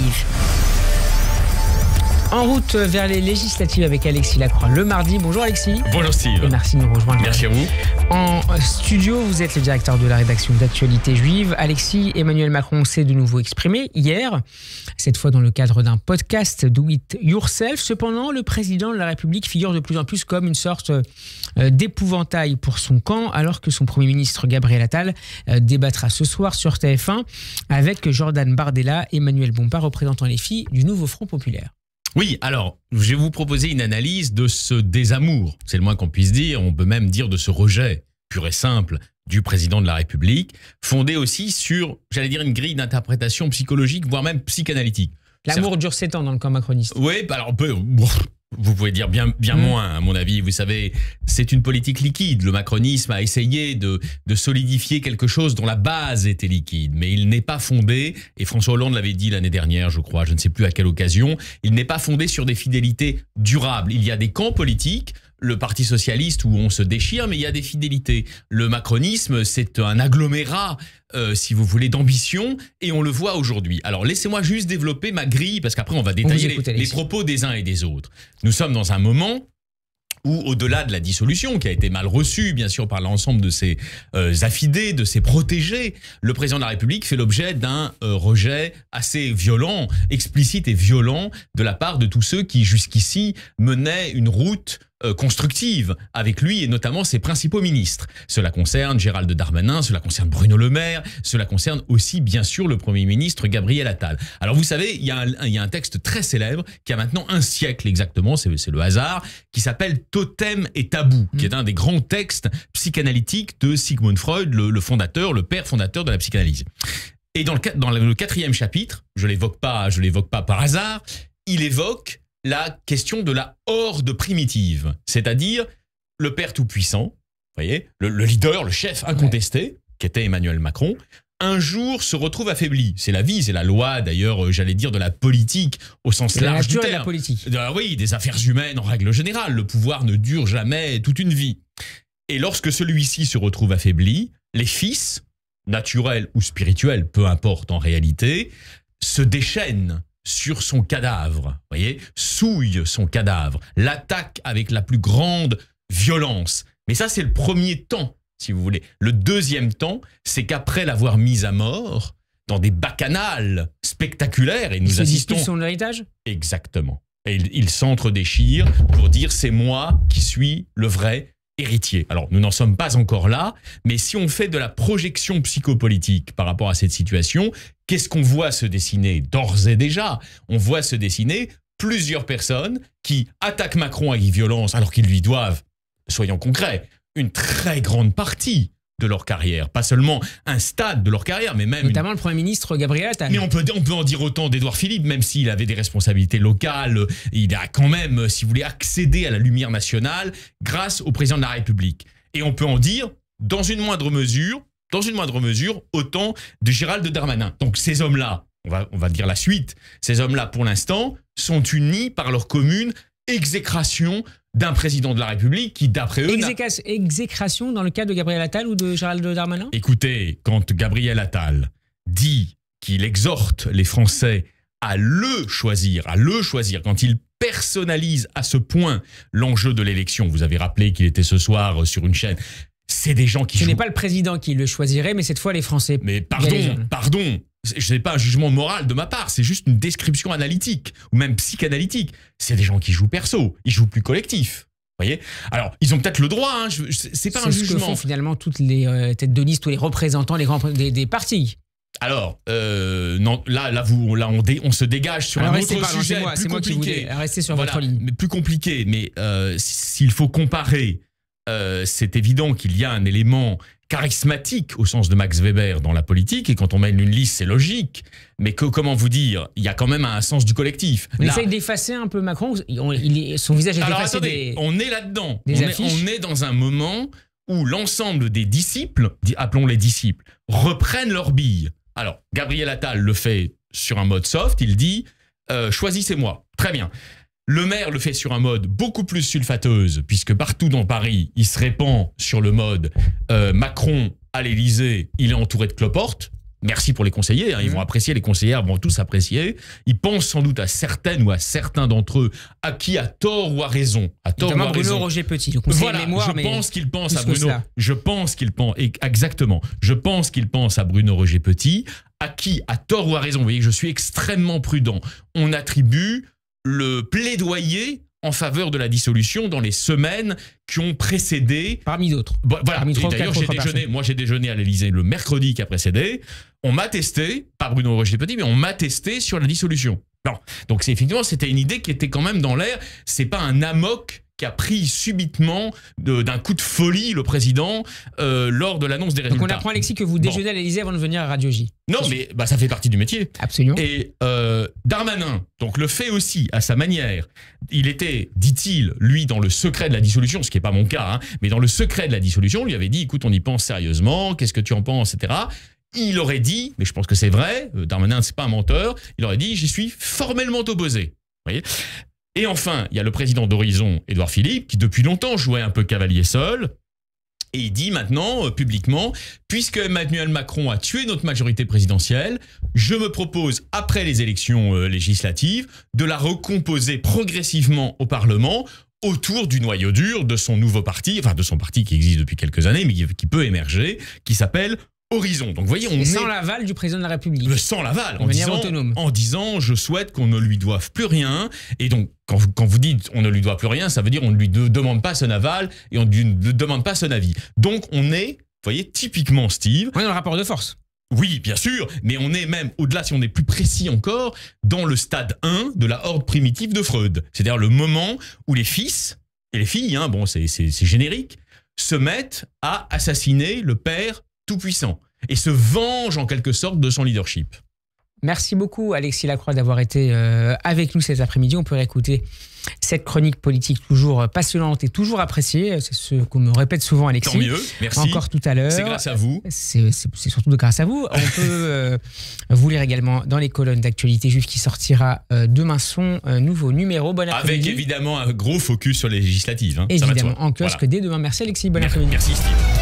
législatives. En route vers les législatives avec Alexis Lacroix le mardi. Bonjour Alexis. Bonjour Steve. Et merci de nous rejoindre. Merci à vous. En studio, vous êtes le directeur de la rédaction d'Actualité Juive. Alexis, Emmanuel Macron s'est de nouveau exprimé hier, cette fois dans le cadre d'un podcast Do It Yourself. Cependant, le président de la République figure de plus en plus comme une sorte d'épouvantail pour son camp, alors que son Premier ministre Gabriel Attal débattra ce soir sur TF1 avec Jordan Bardella et Manuel Bompard, représentant les filles du Nouveau Front Populaire. Oui, alors, je vais vous proposer une analyse de ce désamour, c'est le moins qu'on puisse dire, on peut même dire de ce rejet pur et simple du président de la République, fondé aussi sur, j'allais dire, une grille d'interprétation psychologique, voire même psychanalytique. L'amour dure 7 ans dans le camp macroniste. Oui, alors vous pouvez dire bien moins, à mon avis. Vous savez, c'est une politique liquide. Le macronisme a essayé de solidifier quelque chose dont la base était liquide. Mais il n'est pas fondé, et François Hollande l'avait dit l'année dernière, je crois, je ne sais plus à quelle occasion, il n'est pas fondé sur des fidélités durables. Il y a des camps politiques, le Parti socialiste où on se déchire, mais il y a des fidélités. Le macronisme, c'est un agglomérat, si vous voulez, d'ambition, et on le voit aujourd'hui. Alors laissez-moi juste développer ma grille, parce qu'après on va détailler les propos des uns et des autres. Nous sommes dans un moment où, au-delà de la dissolution, qui a été mal reçue, bien sûr, par l'ensemble de ses affidés, de ses protégés, le président de la République fait l'objet d'un rejet assez violent, explicite et violent, de la part de tous ceux qui, jusqu'ici, menaient une route constructive avec lui et notamment ses principaux ministres. Cela concerne Gérald Darmanin, cela concerne Bruno Le Maire, cela concerne aussi bien sûr le Premier ministre Gabriel Attal. Alors vous savez, il y a un texte très célèbre qui a maintenant un siècle exactement, c'est le hasard, qui s'appelle Totem et Tabou, qui est un des grands textes psychanalytiques de Sigmund Freud, le fondateur, le père fondateur de la psychanalyse. Et dans le 4e chapitre, je l'évoque pas par hasard, il évoque la question de la horde primitive, c'est-à-dire le père tout-puissant, vous voyez, le leader, le chef incontesté, qui était Emmanuel Macron, un jour se retrouve affaibli. C'est la vie, c'est la loi d'ailleurs, j'allais dire de la politique au sens large du terme. La politique. Oui, des affaires humaines en règle générale. Le pouvoir ne dure jamais toute une vie. Et lorsque celui-ci se retrouve affaibli, les fils, naturels ou spirituels, peu importe en réalité, se déchaînent sur son cadavre, voyez, souille son cadavre, l'attaque avec la plus grande violence. Mais ça, c'est le premier temps, si vous voulez. Le deuxième temps, c'est qu'après l'avoir mis à mort, dans des bacchanales spectaculaires, et nous assistons... Il son héritage ? Exactement. Et il s'entre-déchire pour dire « c'est moi qui suis le vrai héritier ». Alors, nous n'en sommes pas encore là, mais si on fait de la projection psychopolitique par rapport à cette situation, qu'est-ce qu'on voit se dessiner d'ores et déjà? On voit se dessiner plusieurs personnes qui attaquent Macron avec violence alors qu'ils lui doivent, soyons concrets, une très grande partie de leur carrière. Pas seulement un stade de leur carrière, mais même... Notamment le Premier ministre Gabriel Attal. Mais on peut en dire autant d'Édouard Philippe, même s'il avait des responsabilités locales, il a quand même, si vous voulez, accédé à la lumière nationale grâce au président de la République. Et on peut en dire, dans une moindre mesure, autant de Gérald Darmanin. Donc ces hommes-là, on va dire la suite, ces hommes-là, pour l'instant, sont unis par leur commune exécration d'un président de la République qui, d'après eux... Exécration dans le cas de Gabriel Attal ou de Gérald Darmanin? Écoutez, quand Gabriel Attal dit qu'il exhorte les Français à le choisir, quand il personnalise à ce point l'enjeu de l'élection, vous avez rappelé qu'il était ce soir sur une chaîne... C'est des gens qui jouent... Ce n'est pas le président qui le choisirait, mais cette fois les Français. Mais pardon, ce n'est pas un jugement moral de ma part, c'est juste une description analytique, ou même psychanalytique. C'est des gens qui jouent perso, ils jouent plus collectif. Vous voyez? Alors, ils ont peut-être le droit, hein, c'est pas un jugement. C'est ce que font finalement toutes les têtes de liste, tous les représentants des partis. Alors, non, là, on se dégage sur un autre sujet plus compliqué. Restez sur votre ligne. Mais plus compliqué, mais s'il faut comparer... c'est évident qu'il y a un élément charismatique au sens de Max Weber dans la politique, et quand on mène une liste, c'est logique. Mais comment vous dire, il y a quand même un sens du collectif. On essaye d'effacer un peu Macron, son visage est effacé. Attendez, on est là-dedans. On est dans un moment où l'ensemble des disciples, appelons-les disciples, reprennent leurs billes. Alors, Gabriel Attal le fait sur un mode soft, il dit « choisissez-moi ». Très bien. Le maire le fait sur un mode beaucoup plus sulfateuse, puisque partout dans Paris, il se répand sur le mode Macron à l'Élysée, il est entouré de cloportes. merci pour les conseillers, hein, ils vont apprécier, les conseillères vont tous apprécier. Ils pensent sans doute à certaines ou à certains d'entre eux à qui a tort ou a raison. Notamment Bruno Roger Petit, le conseiller voilà, de mémoire. Je pense qu'il pense à Bruno. Je pense qu'il pense, exactement. Je pense qu'il pense à Bruno Roger Petit, à qui a tort ou a raison. Vous voyez que je suis extrêmement prudent. On attribue le plaidoyer en faveur de la dissolution dans les semaines qui ont précédé. Parmi d'autres. Voilà. D'ailleurs, j'ai déjeuné à l'Élysée le mercredi qui a précédé. On m'a testé, pas Bruno Roger Petit, mais on m'a testé sur la dissolution. Non. Donc effectivement, c'était une idée qui était quand même dans l'air. C'est pas un amok qui a pris subitement d'un coup de folie le président lors de l'annonce des résultats. Donc on apprend, Alexis, que vous déjeunez à l'Élysée avant de venir à Radio J. Non, mais ça fait partie du métier. Absolument. Et Darmanin, donc le fait aussi à sa manière. Il était, dit-il, lui, dans le secret de la dissolution, ce qui n'est pas mon cas, hein, mais dans le secret de la dissolution, lui avait dit, écoute, on y pense sérieusement, qu'est-ce que tu en penses, etc. Il aurait dit, mais je pense que c'est vrai, Darmanin, c'est pas un menteur, il aurait dit, j'y suis formellement opposé. Vous voyez ? Et enfin, il y a le président d'Horizon, Édouard Philippe, qui depuis longtemps jouait un peu cavalier seul. Et il dit maintenant, publiquement, puisque Emmanuel Macron a tué notre majorité présidentielle, je me propose, après les élections législatives, de la recomposer progressivement au Parlement autour du noyau dur de son nouveau parti, enfin de son parti qui existe depuis quelques années, mais qui peut émerger, qui s'appelle Horizon. Donc vous voyez, sans l'aval du président de la République. Sans l'aval, autonome. En disant je souhaite qu'on ne lui doive plus rien. Et donc quand vous dites on ne lui doit plus rien, ça veut dire on ne lui demande pas son aval et on ne lui demande pas son avis. Donc on est, vous voyez, typiquement Steve. On est dans le rapport de force. Oui, bien sûr, mais on est même, au-delà, si on est plus précis encore, dans le stade 1 de la horde primitive de Freud. C'est-à-dire le moment où les fils et les filles, hein, bon c'est générique, se mettent à assassiner le père tout-puissant et se venge en quelque sorte de son leadership. Merci beaucoup Alexis Lacroix d'avoir été avec nous cet après-midi. On peut réécouter cette chronique politique toujours passionnante et toujours appréciée. C'est ce qu'on me répète souvent, Alexis. Tant mieux, merci. Encore tout à l'heure. C'est grâce à vous. C'est surtout grâce à vous. On peut vous lire également dans les colonnes d'actualité juive qui sortira demain son nouveau numéro. Bon après-midi. Avec évidemment un gros focus sur les législatives. Hein. Évidemment, en kiosque dès demain. Merci Alexis, bon après-midi. Merci Steve.